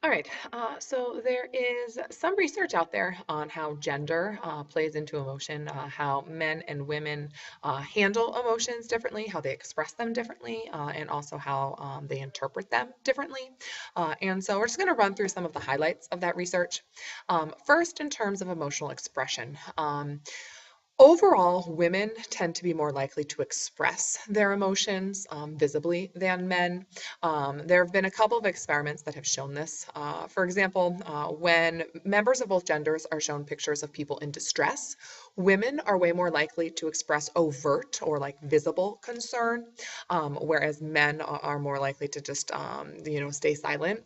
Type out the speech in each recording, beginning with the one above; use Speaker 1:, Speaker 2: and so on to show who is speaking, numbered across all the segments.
Speaker 1: All right, so there is some research out there on how gender plays into emotion, how men and women handle emotions differently, how they express them differently, and also how they interpret them differently. And so we're just going to run through some of the highlights of that research. First, in terms of emotional expression. Overall, women tend to be more likely to express their emotions visibly than men. There have been a couple of experiments that have shown this. For example, when members of both genders are shown pictures of people in distress, women are way more likely to express overt or like visible concern, whereas men are more likely to just, stay silent.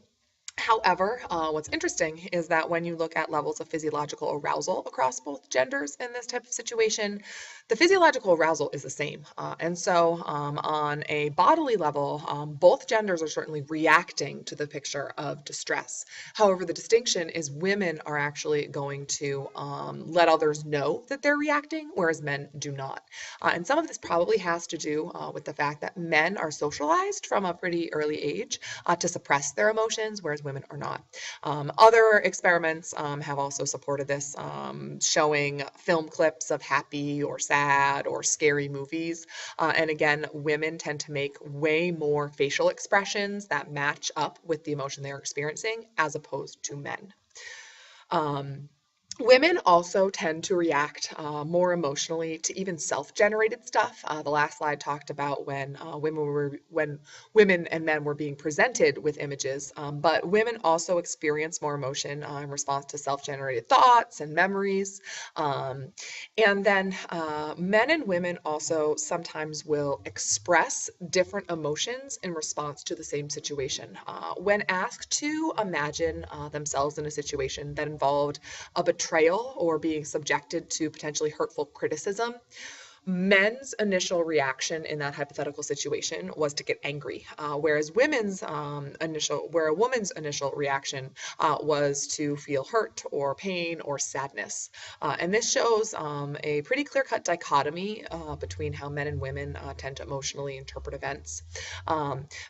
Speaker 1: However, what's interesting is that when you look at levels of physiological arousal across both genders in this type of situation, the physiological arousal is the same. And so, on a bodily level, both genders are certainly reacting to the picture of distress. However, the distinction is women are actually going to let others know that they're reacting, whereas men do not. And some of this probably has to do with the fact that men are socialized from a pretty early age to suppress their emotions, whereas women are not. Other experiments have also supported this, showing film clips of happy or sad or scary movies. And again, women tend to make way more facial expressions that match up with the emotion they're experiencing as opposed to men. Um, Women also tend to react more emotionally to even self-generated stuff. The last slide talked about when women and men were being presented with images, but women also experience more emotion in response to self-generated thoughts and memories. And then men and women also sometimes will express different emotions in response to the same situation. When asked to imagine themselves in a situation that involved a betrayal or being subjected to potentially hurtful criticism, men's initial reaction in that hypothetical situation was to get angry, where a woman's initial reaction was to feel hurt or pain or sadness. And this shows a pretty clear-cut dichotomy between how men and women tend to emotionally interpret events.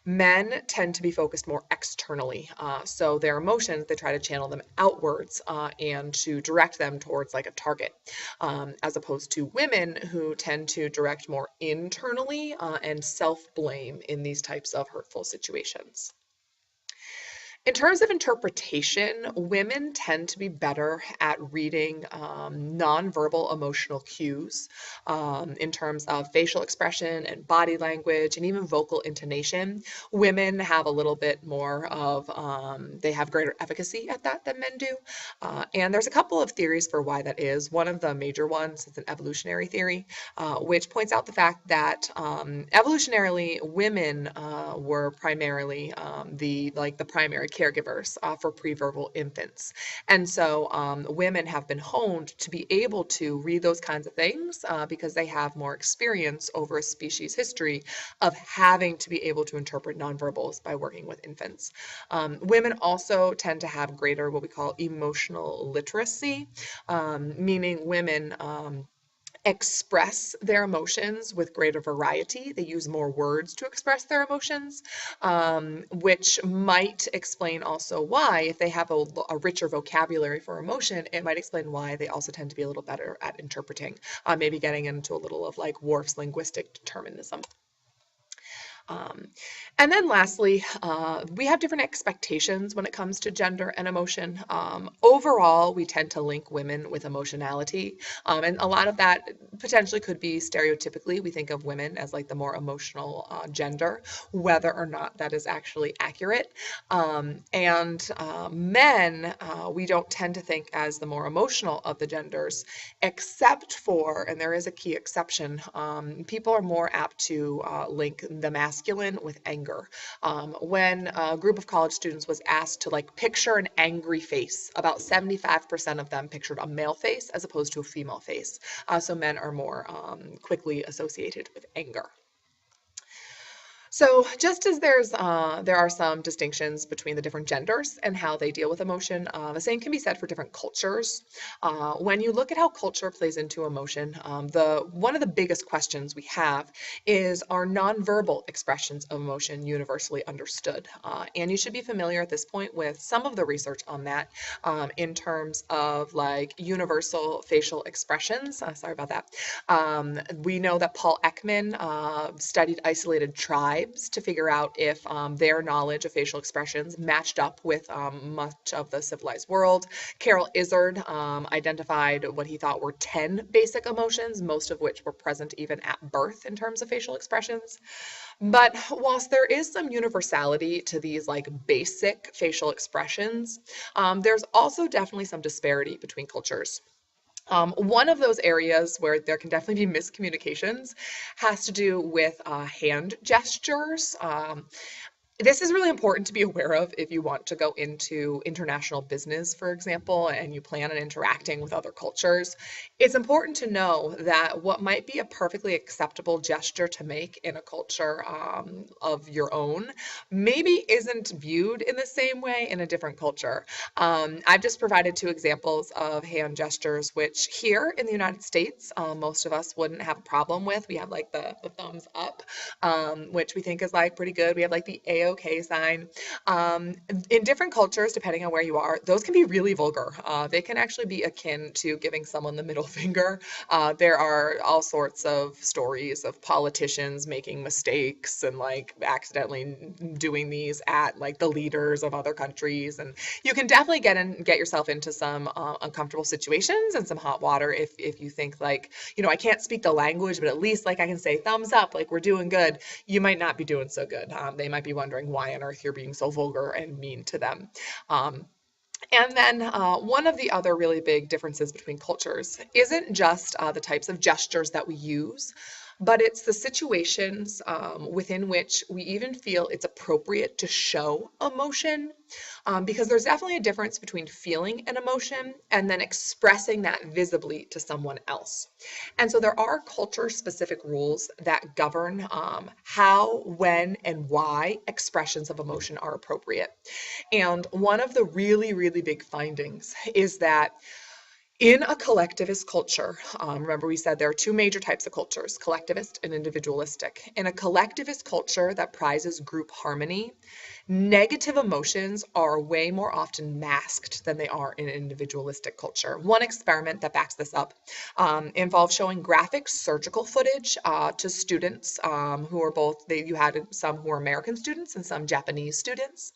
Speaker 1: Men tend to be focused more externally, so their emotions, they try to channel them outwards and to direct them towards like a target, as opposed to women who tend to direct more internally and self-blame in these types of hurtful situations. In terms of interpretation, women tend to be better at reading nonverbal emotional cues in terms of facial expression and body language and even vocal intonation. Women have a little bit more of, they have greater efficacy at that than men do. And there's a couple of theories for why that is. One of the major ones is an evolutionary theory, which points out the fact that evolutionarily women were primarily the primary caregivers for preverbal infants, and so women have been honed to be able to read those kinds of things because they have more experience over a species history of having to be able to interpret nonverbals by working with infants. Women also tend to have greater what we call emotional literacy, meaning women express their emotions with greater variety. They use more words to express their emotions, which might explain also why, if they have a richer vocabulary for emotion, it might explain why they also tend to be a little better at interpreting, maybe getting into a little of like Worf's linguistic determinism. Um, and then lastly, we have different expectations when it comes to gender and emotion. Overall, we tend to link women with emotionality, and a lot of that potentially could be stereotypically. We think of women as like the more emotional gender, whether or not that is actually accurate. And men, we don't tend to think as the more emotional of the genders, except for, and there is a key exception, people are more apt to link the masculine with anger. When a group of college students was asked to like picture an angry face, about 75% of them pictured a male face as opposed to a female face. So men are more quickly associated with anger. So, just as there are some distinctions between the different genders and how they deal with emotion, the same can be said for different cultures. When you look at how culture plays into emotion, the one of the biggest questions we have is, are nonverbal expressions of emotion universally understood? And you should be familiar at this point with some of the research on that, in terms of like universal facial expressions. Sorry about that. We know that Paul Ekman studied isolated tribes to figure out if their knowledge of facial expressions matched up with much of the civilized world. Carol Izard identified what he thought were 10 basic emotions, most of which were present even at birth in terms of facial expressions. But whilst there is some universality to these like basic facial expressions, there's also definitely some disparity between cultures. One of those areas where there can definitely be miscommunications has to do with hand gestures. This is really important to be aware of if you want to go into international business, for example, and you plan on interacting with other cultures. It's important to know that what might be a perfectly acceptable gesture to make in a culture of your own maybe isn't viewed in the same way in a different culture. I've just provided two examples of hand gestures, which here in the United States, most of us wouldn't have a problem with. We have like the thumbs up, which we think is like pretty good. We have like the A-OK sign. In different cultures, depending on where you are, those can be really vulgar. They can actually be akin to giving someone the middle finger. There are all sorts of stories of politicians making mistakes and like accidentally doing these at like the leaders of other countries. And you can definitely get yourself into some uncomfortable situations and some hot water if you think like, I can't speak the language, but at least like I can say thumbs up, like we're doing good. You might not be doing so good. They might be wondering why on earth you're being so vulgar and mean to them. Um, and then one of the other really big differences between cultures isn't just the types of gestures that we use, but it's the situations within which we even feel it's appropriate to show emotion. Because there's definitely a difference between feeling an emotion and then expressing that visibly to someone else. And so there are culture-specific rules that govern how, when, and why expressions of emotion are appropriate. And one of the really, really big findings is that in a collectivist culture, remember we said there are two major types of cultures, collectivist and individualistic. In a collectivist culture that prizes group harmony, negative emotions are way more often masked than they are in an individualistic culture. One experiment that backs this up involved showing graphic surgical footage to students who are you had some who were American students and some Japanese students.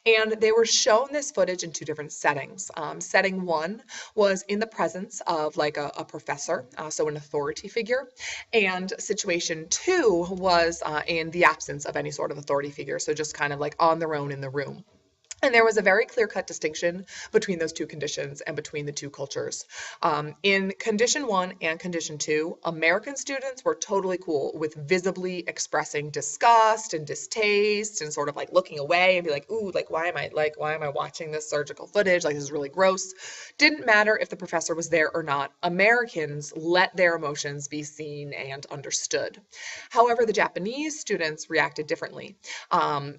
Speaker 1: And they were shown this footage in two different settings. Setting one was in the presence of like a professor, so an authority figure. And situation two was in the absence of any sort of authority figure, so just kind of like on their own in the room. And there was a very clear-cut distinction between those two conditions and between the two cultures. In condition one and condition two, American students were totally cool with visibly expressing disgust and distaste and sort of like looking away and be like, ooh, like why am I watching this surgical footage? Like this is really gross. Didn't matter if the professor was there or not. Americans let their emotions be seen and understood. However, the Japanese students reacted differently.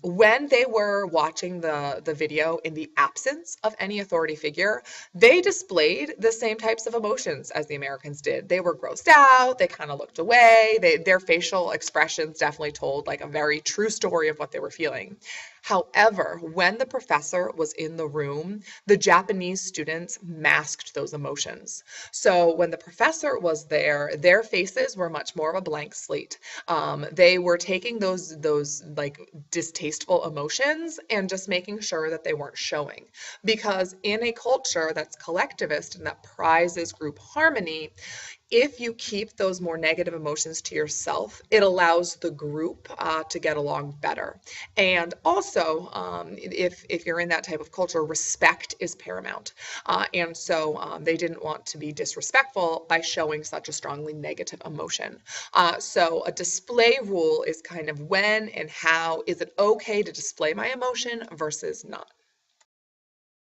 Speaker 1: When they were watching the video in the absence of any authority figure, they displayed the same types of emotions as the Americans did. They were grossed out, they kind of looked away, their facial expressions definitely told like a very true story of what they were feeling. However, when the professor was in the room, the Japanese students masked those emotions. So when the professor was there, their faces were much more of a blank slate. They were taking those like distasteful emotions and just making sure that they weren't showing. Because in a culture that's collectivist and that prizes group harmony, if you keep those more negative emotions to yourself, it allows the group to get along better. And also, if you're in that type of culture, respect is paramount. And so they didn't want to be disrespectful by showing such a strongly negative emotion. So a display rule is kind of when and how is it okay to display my emotion versus not.